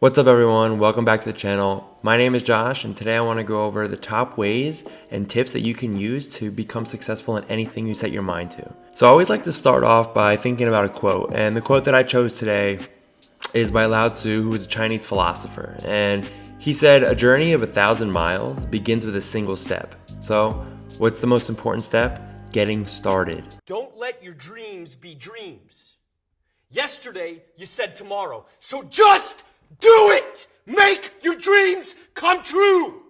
What's up everyone, welcome back to the channel. My name is Josh and today I want to go over the top ways and tips that you can use to become successful in anything you set your mind to. So I always like to start off by thinking about a quote, and the quote that I chose today is by Lao Tzu, who is a Chinese philosopher, and he said, "A journey of 1,000 miles begins with a single step." So what's the most important step? Getting started. Don't let your dreams be dreams. Yesterday you said tomorrow, so just do it! Make your dreams come true!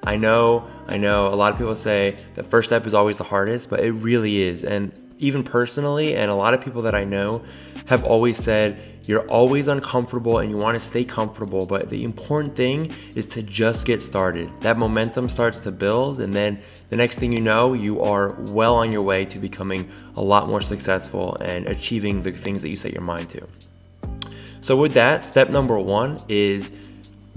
I know, a lot of people say the first step is always the hardest, but it really is. And even personally, and a lot of people that I know have always said, you're always uncomfortable and you want to stay comfortable, but the important thing is to just get started. That momentum starts to build, and then the next thing you know, you are well on your way to becoming a lot more successful and achieving the things that you set your mind to. So with that, step number one is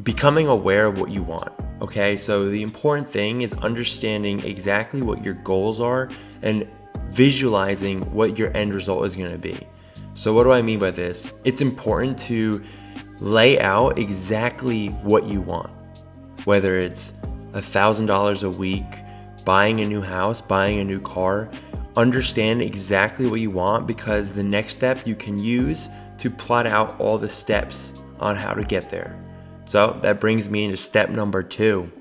becoming aware of what you want. Okay, so the important thing is understanding exactly what your goals are and visualizing what your end result is going to be. So what do I mean by this? It's important to lay out exactly what you want, whether it's $1,000 a week, buying a new house, buying a new car. Understand exactly what you want, because the next step you can use to plot out all the steps on how to get there. So that brings me into step number 2.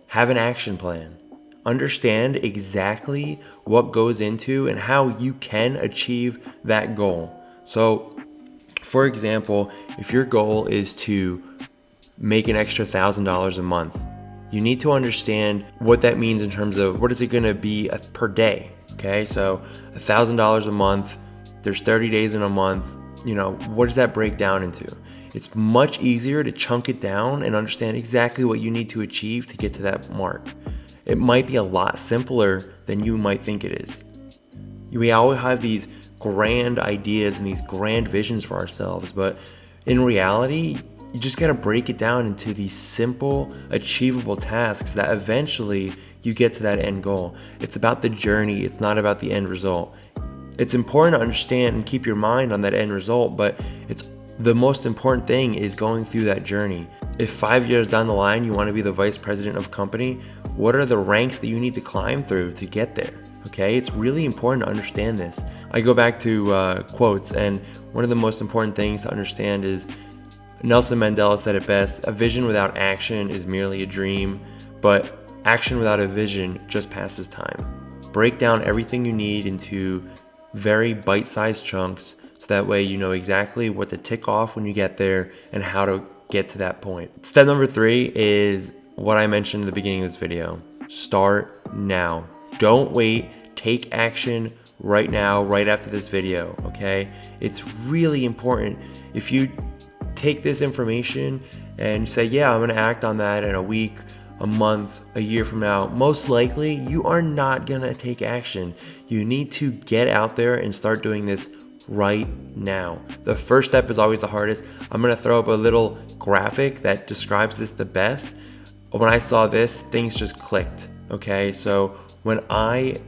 Have an action plan. Understand exactly what goes into and how you can achieve that goal. So for example, if your goal is to make an extra $1,000 a month, you need to understand what that means in terms of what is it gonna be per day. Okay, so $1,000 a month, there's 30 days in a month. What does that break down into? It's much easier to chunk it down and understand exactly what you need to achieve to get to that mark. It might be a lot simpler than you might think it is. We always have these grand ideas and these grand visions for ourselves, but in reality, you just gotta break it down into these simple, achievable tasks that eventually you get to that end goal. It's about the journey, it's not about the end result. It's important to understand and keep your mind on that end result, but the most important thing is going through that journey. If 5 years down the line you want to be the vice president of a company, what are the ranks that you need to climb through to get there? Okay, it's really important to understand this. I go back to quotes, and one of the most important things to understand is Nelson Mandela said it best: a vision without action is merely a dream, but action without a vision just passes time. Break down everything you need into very bite-sized chunks, so that way you know exactly what to tick off when you get there and how to get to that point. Step number 3 is what I mentioned in the beginning of this video. Start now. Don't wait. Take action right now, right after this video, okay? It's really important. If you take this information and say, yeah, I'm gonna act on that in a week, a month, a year from now, most likely you are not gonna take action. You need to get out there and start doing this right now. The first step is always the hardest. I'm gonna throw up a little graphic that describes this the best. When I saw this, things just clicked, okay? So when I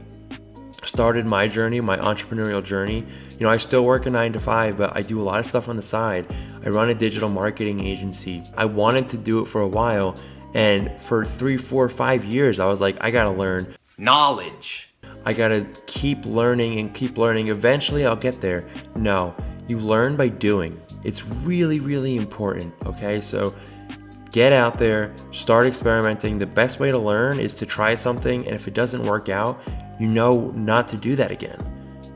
started my journey, my entrepreneurial journey, I still work a 9 to 5, but I do a lot of stuff on the side. I run a digital marketing agency. I wanted to do it for a while, and for 3, 4, 5 years, I was like, I gotta learn Knowledge. I gotta keep learning and keep learning. Eventually I'll get there. No, you learn by doing. It's really, really important, okay? So get out there, start experimenting. The best way to learn is to try something, and if it doesn't work out, you know not to do that again.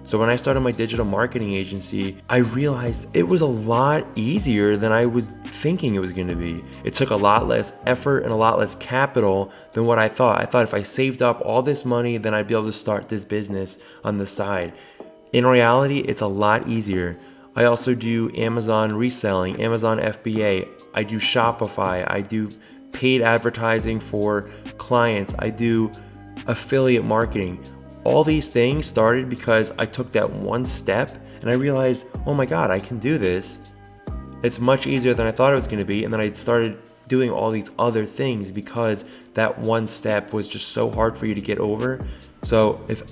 So when I started my digital marketing agency, I realized it was a lot easier than I was thinking it was gonna be. It took a lot less effort and a lot less capital than what I thought. I thought if I saved up all this money, then I'd be able to start this business on the side. In reality, it's a lot easier. I also do Amazon reselling, Amazon FBA. I do Shopify. I do paid advertising for clients. I do affiliate marketing. All these things started because I took that one step and I realized, oh my God, I can do this. It's much easier than I thought it was going to be. And then I started doing all these other things because that one step was just so hard for you to get over. So if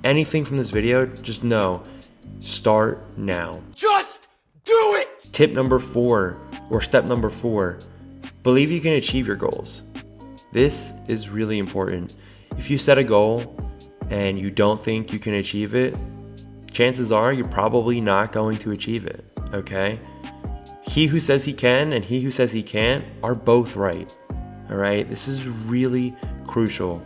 anything from this video, just know, start now. Just do it! Tip number 4, Or step number 4, believe you can achieve your goals. This is really important. If you set a goal and you don't think you can achieve it, chances are you're probably not going to achieve it, okay? He who says he can and he who says he can't are both right, all right? This is really crucial.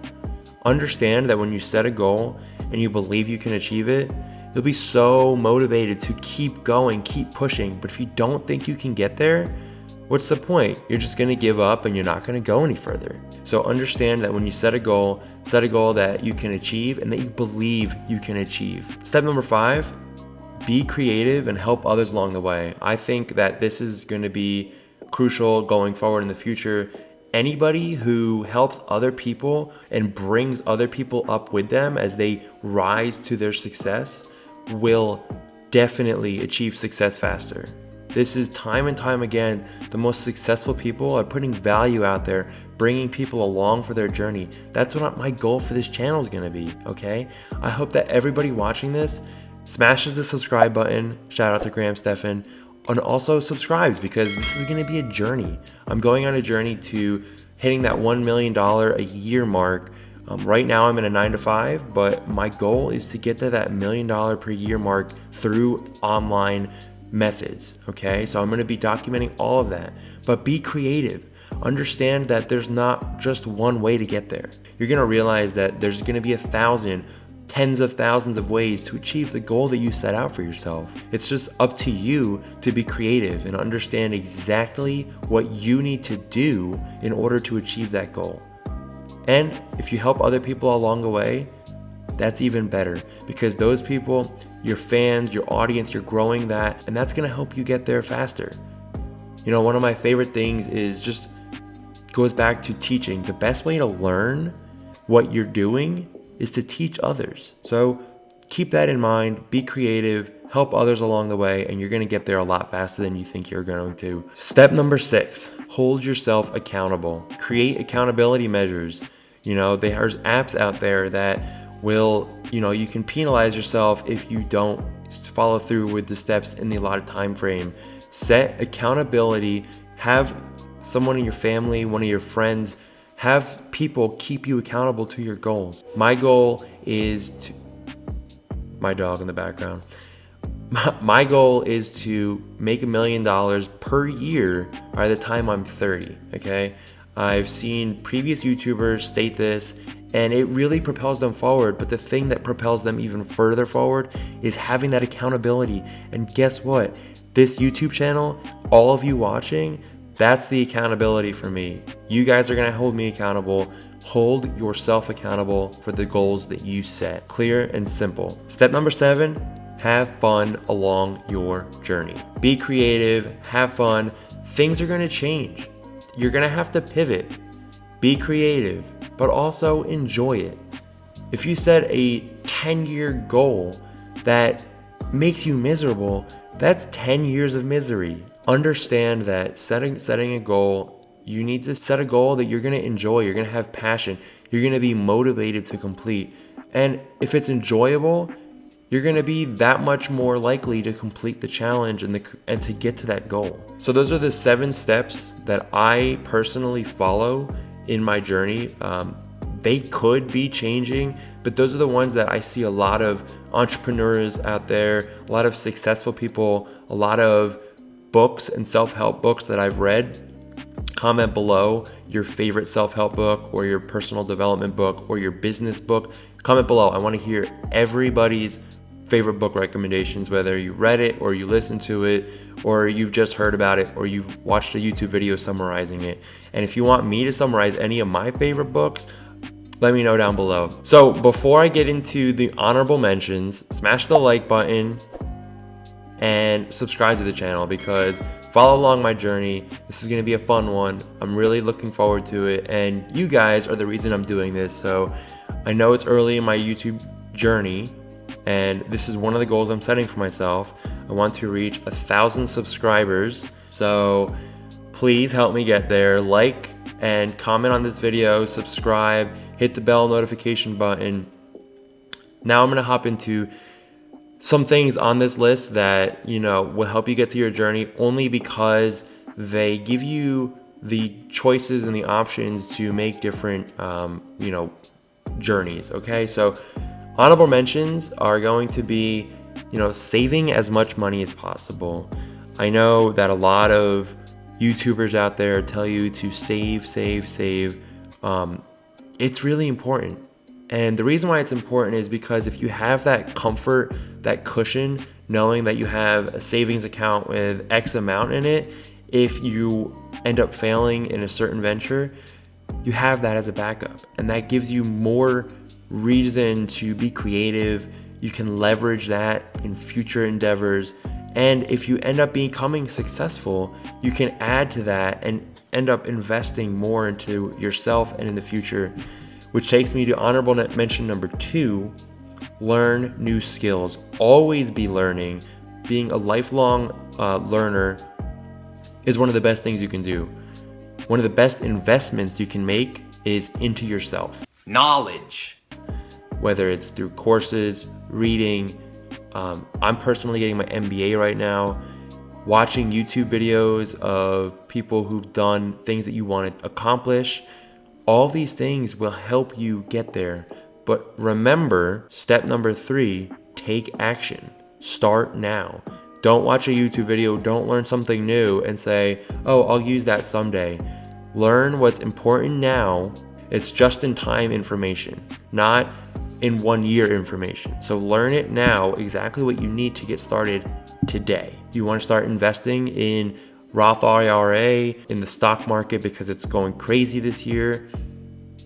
Understand that when you set a goal and you believe you can achieve it, you'll be so motivated to keep going, keep pushing. But if you don't think you can get there, what's the point? You're just gonna give up and you're not gonna go any further. So understand that when you set a goal that you can achieve and that you believe you can achieve. Step number 5, be creative and help others along the way. I think that this is gonna be crucial going forward in the future. Anybody who helps other people and brings other people up with them as they rise to their success will definitely achieve success faster. This is time and time again, the most successful people are putting value out there, bringing people along for their journey. That's what my goal for this channel is gonna be, okay? I hope that everybody watching this smashes the subscribe button, shout out to Graham Stephan, and also subscribes, because this is gonna be a journey. I'm going on a journey to hitting that $1 million a year mark. Right now I'm in a 9-to-5, but my goal is to get to that $1 million per year mark through online methods, okay? So I'm gonna be documenting all of that, but be creative. Understand that there's not just one way to get there. You're gonna realize that there's gonna be 1,000, tens of thousands of ways to achieve the goal that you set out for yourself. It's just up to you to be creative and understand exactly what you need to do in order to achieve that goal. And if you help other people along the way, that's even better, because those people, your fans, your audience, you're growing that, and that's gonna help you get there faster. You know, one of my favorite things is just goes back to teaching. The best way to learn what you're doing is to teach others. So keep that in mind, be creative, help others along the way, and you're gonna get there a lot faster than you think you're going to. Step number 6, hold yourself accountable. Create accountability measures. You know, there's apps out there that will, you can penalize yourself if you don't follow through with the steps in the allotted time frame. Set accountability, have someone in your family, one of your friends, have people keep you accountable to your goals. My goal is to, my dog in the background. My goal is to make $1 million per year by the time I'm 30, okay? I've seen previous YouTubers state this, and it really propels them forward. But the thing that propels them even further forward is having that accountability. And guess what? This YouTube channel, all of you watching, that's the accountability for me. You guys are gonna hold me accountable. Hold yourself accountable for the goals that you set. Clear and simple. Step number 7, have fun along your journey. Be creative, have fun. Things are gonna change. You're gonna have to pivot. Be creative, but also enjoy it. If you set a 10-year goal that makes you miserable, that's 10 years of misery. Understand that setting a goal, you need to set a goal that you're gonna enjoy, you're gonna have passion, you're gonna be motivated to complete. And if it's enjoyable, you're gonna be that much more likely to complete the challenge and to get to that goal. So those are the 7 steps that I personally follow in my journey. They could be changing, but those are the ones that I see a lot of entrepreneurs out there, a lot of successful people, a lot of books and self-help books that I've read. Comment below your favorite self-help book or your personal development book or your business book. Comment below. I want to hear everybody's favorite book recommendations, whether you read it or you listened to it or you've just heard about it or you've watched a YouTube video summarizing it. And if you want me to summarize any of my favorite books, let me know down below. So before I get into the honorable mentions, smash the like button and subscribe to the channel, because follow along my journey. This is gonna be a fun one. I'm really looking forward to it, and you guys are the reason I'm doing this. So I know it's early in my YouTube journey, and this is one of the goals I'm setting for myself. I want to reach 1,000 subscribers. So please help me get there. Like and comment on this video, subscribe, hit the bell notification button. Now I'm gonna hop into some things on this list that will help you get to your journey, only because they give you the choices and the options to make different, journeys. Okay, so honorable mentions are going to be, saving as much money as possible. I know that a lot of YouTubers out there tell you to save, save, save. It's really important. And the reason why it's important is because if you have that comfort, that cushion, knowing that you have a savings account with X amount in it, if you end up failing in a certain venture, you have that as a backup. And that gives you more reason to be creative. You can leverage that in future endeavors. And if you end up becoming successful, you can add to that and end up investing more into yourself and in the future. Which takes me to honorable mention number 2, learn new skills. Always be learning. Being a lifelong learner is one of the best things you can do. One of the best investments you can make is into yourself. Knowledge. Whether it's through courses, reading. I'm personally getting my MBA right now. Watching YouTube videos of people who've done things that you want to accomplish. All these things will help you get there. But remember, step number 3, take action. Start now. Don't watch a YouTube video, don't learn something new and say, oh, I'll use that someday. Learn what's important now. It's just in time information, not in 1 year information. So learn it now, exactly what you need to get started today. You want to start investing in Roth IRA, in the stock market because it's going crazy this year.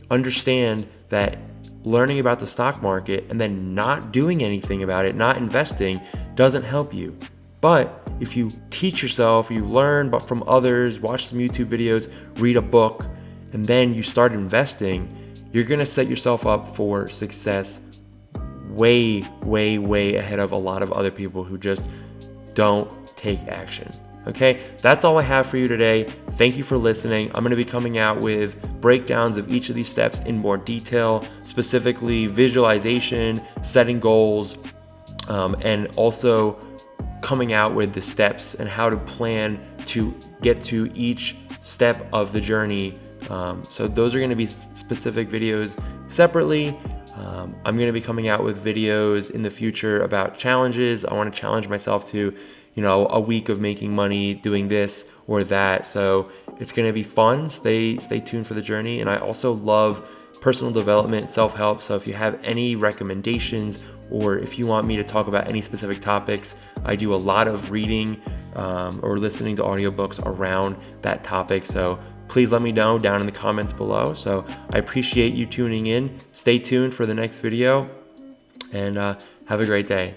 Understand that learning about the stock market and then not doing anything about it, not investing, doesn't help you. But if you teach yourself, you learn but from others, watch some YouTube videos, read a book, and then you start investing, you're gonna set yourself up for success way, way, way ahead of a lot of other people who just don't take action. Okay, that's all I have for you today. Thank you for listening. I'm going to be coming out with breakdowns of each of these steps in more detail, specifically visualization, setting goals, and also coming out with the steps and how to plan to get to each step of the journey. So those are going to be specific videos separately. I'm going to be coming out with videos in the future about challenges. I want to challenge myself to a week of making money doing this or that. So it's going to be fun. Stay tuned for the journey. And I also love personal development, self-help. So if you have any recommendations or if you want me to talk about any specific topics, I do a lot of reading or listening to audiobooks around that topic. So please let me know down in the comments below. So I appreciate you tuning in. Stay tuned for the next video and have a great day.